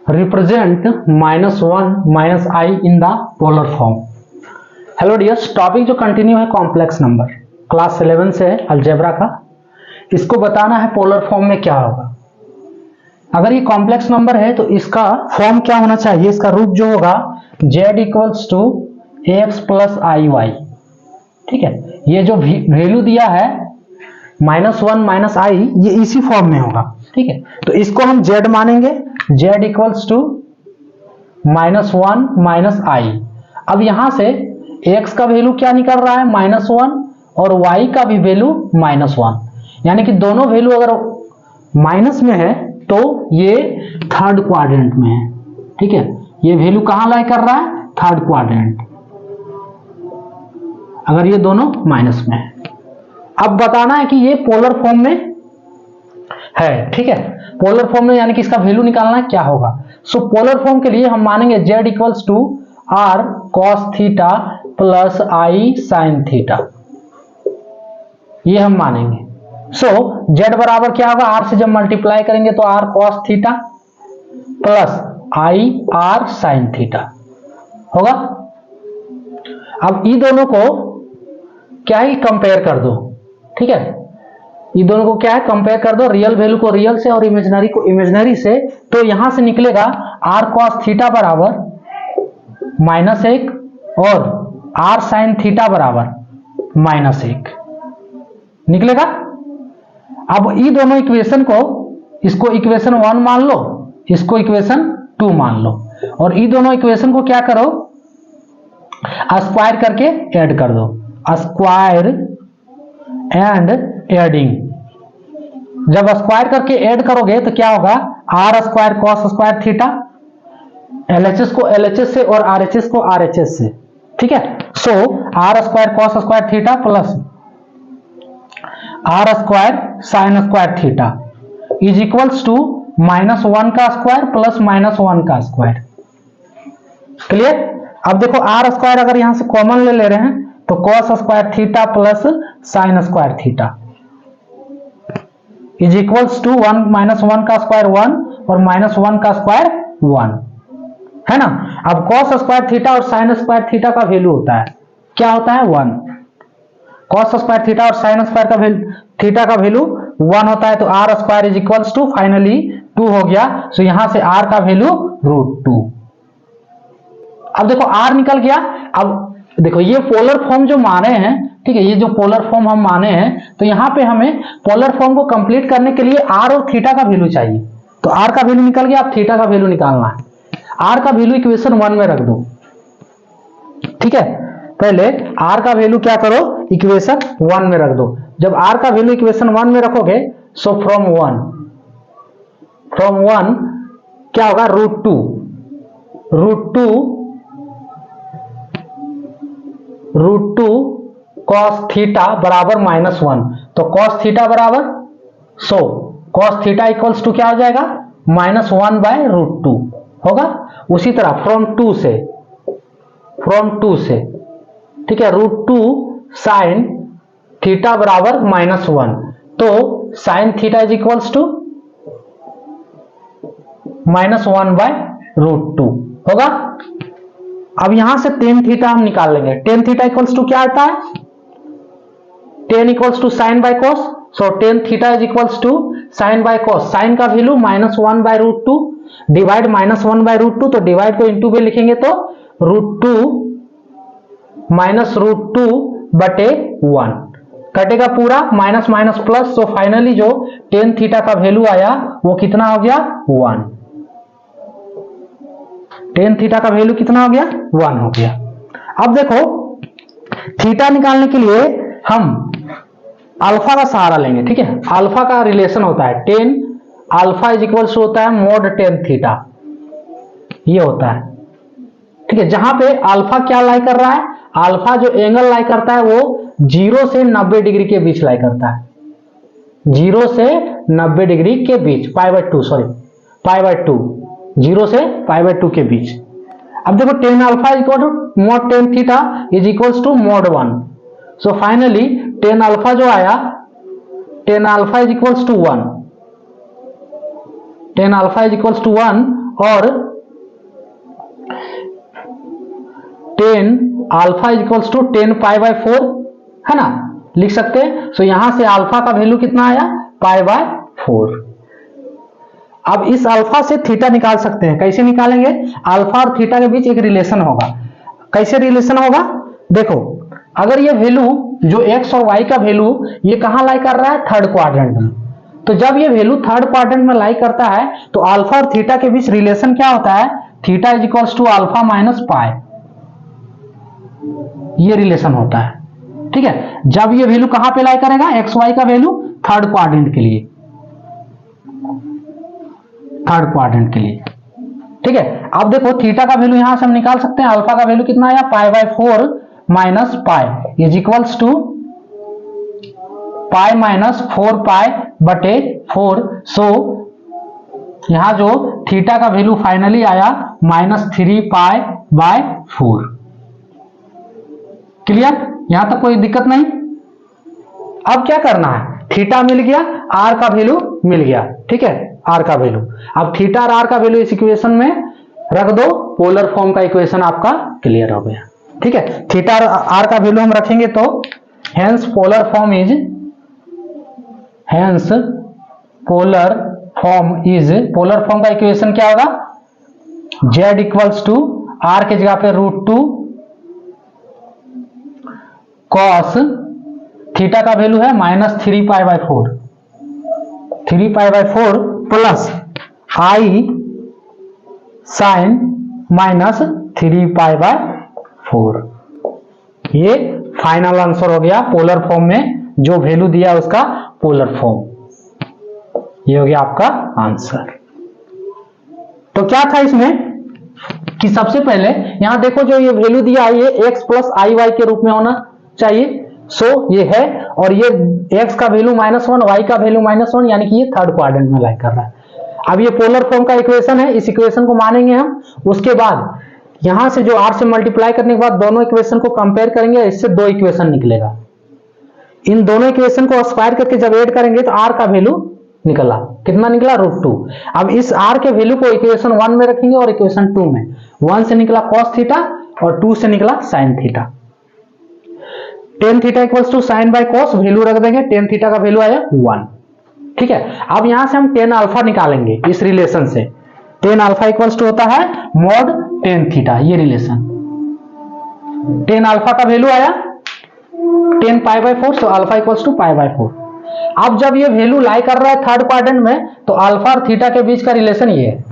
represent -1 minus I in the polar form। Hello dears, topic जो continue है complex number, class 11 से है algebra का। इसको बताना है पोलर फॉर्म में क्या होगा। अगर ये कॉम्प्लेक्स नंबर है तो इसका फॉर्म क्या होना चाहिए, इसका रूप जो होगा z equals to ax plus i y. ठीक है, ये जो वैल्यू दिया है -1 माइनस आई, ये इसी फॉर्म में होगा। ठीक है, तो इसको हम z मानेंगे, z इक्वल्स टू -1 माइनस आई। अब यहां से x का वैल्यू क्या निकल रहा है -1 और y का भी वैल्यू -1, यानी कि दोनों वैल्यू अगर माइनस में है तो ये थर्ड क्वाड्रेंट में है। ठीक है, ये वैल्यू कहां लाई कर रहा है, थर्ड क्वाड्रेंट, अगर ये दोनों माइनस में है। अब बताना है कि ये पोलर फॉर्म में है। ठीक है, पोलर फॉर्म में यानी कि इसका वैल्यू निकालना है क्या होगा। सो पोलर फॉर्म के लिए हम मानेंगे z equals to r cos theta plus i sine theta, ये हम मानेंगे। सो z बराबर क्या होगा, r से जब मल्टीप्लाई करेंगे तो r कॉस थीटा प्लस आई r साइन थीटा होगा। अब ये दोनों को क्या है, कंपेयर कर दो। ठीक है, ये दोनों को क्या है, कंपेयर कर दो, रियल वैल्यू को रियल से और इमेजिनरी को इमेजिनरी से। तो यहां से निकलेगा r cos थीटा बराबर -1 और r sin थीटा बराबर -1 निकलेगा। अब ये दोनों इक्वेशन को, इसको इक्वेशन 1 मान लो, इसको इक्वेशन 2 मान लो, और ये दोनों इक्वेशन को क्या करो, स्क्वायर करके ऐड कर दो। स्क्वायर एंड एडिंग, जब स्क्वायर करके ऐड करोगे तो क्या होगा, R square cos square theta, LHS को एलएचएस से और आरएचएस को आरएचएस से। ठीक है, so R square cos square theta plus R square sin square theta is equals to -1 का स्क्वायर प्लस -1 का स्क्वायर। क्लियर। अब देखो आर स्क्वायर अगर यहां से कॉमन ले रहे हैं तो cos square theta plus sine square theta is equals to 1 -1 का स्क्वायर 1 और -1 का स्क्वायर 1 है ना। अब कॉस स्क्वायर थीटा और साइन स्क्वायर थीटा का वैल्यू होता है, क्या होता है, 1। कॉस स्क्वायर थीटा और साइन स्क्वायर का वैल्यू, थीटा का वैल्यू 1 होता है, तो r square is equals to finally 2 हो गया। सो यहां से आर का वैल्यू √2। अब देखो आर निकल गया। अब देखो ये पोलर फॉर्म जो माने हैं, ठीक है, ये जो पोलर फॉर्म हम माने हैं, तो यहां पे हमें पोलर फॉर्म को कंप्लीट करने के लिए आर और थीटा का वैल्यू चाहिए। तो आर का वैल्यू निकल गया, अब थीटा का वैल्यू निकालना है। आर का वैल्यू इक्वेशन 1 में रख दो। ठीक है, पहले आर का वैल्यू क्या करो, इक्वेशन 1 में रख दो। जब आर का वैल्यू इक्वेशन 1 में रखोगे, सो फ्रॉम 1 क्या होगा, √2 कॉस थीटा बराबर -1, तो कॉस थीटा बराबर, so cos theta equals to क्या हो जाएगा, -1/√2 होगा। उसी तरह फ्रॉम 2 से, ठीक है, √2 साइन थीटा बराबर -1, तो sine theta is equals to -1/√2 होगा। अब यहां से टेन थीटा हम निकाल लेंगे। टेन थीटा इक्वल्स टू क्या आता है, tan equals to sine by cos, so tan theta is equals to sine by cos. Sine का वैल्यू -1/√2 डिवाइड -1/√2, तो डिवाइड को इंटू में लिखेंगे तो √2 -√2/1 कटेगा पूरा, माइनस माइनस प्लस। तो फाइनली जो टेन थीटा का वैल्यू आया वो कितना हो गया, 1। टेन थीटा का वैल्यू कितना हो गया, 1 हो गया। अब देखो थीटा निकालने के लिए हम अल्फा का सहारा लेंगे। ठीक है, अल्फा का रिलेशन होता है टेन अल्फा इज इक्वल्स होता है मोड टेन थीटा, ये होता है। ठीक है, जहां पे अल्फा क्या लाई कर रहा है, अल्फा जो एंगल लाई करता है वो 0 से 90 डिग्री के बीच लाई करता है, 0 से 90 डिग्री के बीच, π/2 0 से π/2 के बीच। अब देखो tan alpha equal to mod tan theta is equals to mod 1। So finally tan alpha जो आया, tan alpha is equals to 1, tan alpha is equals to 1 और tan alpha is equals to 10π/4 है ना, लिख सकते हैं। सो यहां से अल्फा का वैल्यू कितना आया, π/4। अब इस अल्फा से थीटा निकाल सकते हैं। कैसे निकालेंगे, अल्फा और थीटा के बीच एक रिलेशन होगा। कैसे रिलेशन होगा, देखो अगर ये वैल्यू जो एक्स और वाई का वैल्यू ये कहां लाई कर रहा है, थर्ड क्वाड्रेंट में, तो जब ये वैल्यू थर्ड क्वाड्रेंट में लाई करता है तो अल्फा और थीटा के बीच रिलेशन क्या होता है, theta is equals to alpha minus pi, ये रिलेशन होता है। ठीक है, जब ये वैल्यू कहां पे लाई करेगा, एक्स वाई का वैल्यू थर्ड क्वाड्रेंट के लिए, थर्ड क्वाड्रेंट के लिए। ठीक है, अब देखो थीटा का वैल्यू यहां से हम निकाल सकते हैं, अल्फा का वैल्यू कितना आया, π/4 minus pi is equals to pi minus 4π/4। So यहां जो थीटा का वैल्यू फाइनली आया -3π/4। क्लियर, यहां तक कोई दिक्कत नहीं। अब क्या करना है, थीटा मिल गया, आर का वैल्यू मिल गया। ठीक है, आर का वैल्यू, अब थीटा और आर का वैल्यू इस इक्वेशन में रख दो, पोलर फॉर्म का इक्वेशन आपका क्लियर हो गया। ठीक है, थीटा और आर का वैल्यू हम रखेंगे तो hence polar form is, hence polar form का इक्वेशन क्या होगा, z इक्वल्स टू आर के जगह पे √2 cos थीटा का वैल्यू है -3π/4, 3π/4 प्लस i साइन -3π/4। ये फाइनल आंसर हो गया पोलर फॉर्म में जो वैल्यू दिया उसका पोलर फॉर्म, ये हो गया आपका आंसर। तो क्या था इसमें कि सबसे पहले यहां देखो जो ये वैल्यू दिया है ये x प्लस आई वाई के रूप में होना चाहिए। सो ये है, और ये x का वैल्यू -1, y का वैल्यू -1, यानी कि ये थर्ड क्वाड्रेंट में लाई कर रहा है। अब ये पोलर फॉर्म का इक्वेशन है, इस इक्वेशन को मानेंगे हम। उसके बाद यहां से जो r से मल्टीप्लाई करने के बाद दोनों इक्वेशन को कंपेयर करेंगे, इससे दो इक्वेशन निकलेगा। इन दोनों इक्वेशन को स्क्वायर करके जब ऐड करेंगे तो r का वैल्यू निकला, कितना निकला, √2। अब इस r के वैल्यू को इक्वेशन 1 में रखेंगे और इक्वेशन 2 में। 1 से निकला cos थीटा और 2 से निकला sin theta. tan theta equals to sine by cos, value रख देंगे, tan थीटा का वैल्यू आया 1। ठीक है, अब यहां से हम tan अल्फा निकालेंगे इस रिलेशन से। tan अल्फा इक्वल्स टू होता है mod tan थीटा, ये रिलेशन। tan अल्फा का वैल्यू आया 10π/4, सो अल्फा इक्वल्स टू π/4। अब जब ये वैल्यू लाई कर रहा है थर्ड क्वाड्रेंट में तो अल्फा और थीटा के बीच का रिलेशन ये है।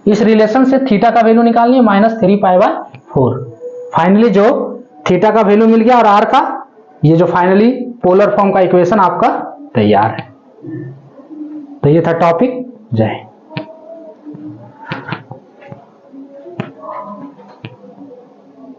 इस रिलेशन से थीटा का वैल्यू निकालनी है -3π/4। फाइनली जो थीटा का वैल्यू मिल गया और आर का, ये जो फाइनली पोलर फॉर्म का इक्वेशन आपका तैयार है। तो ये था टॉपिक। जय हिंद।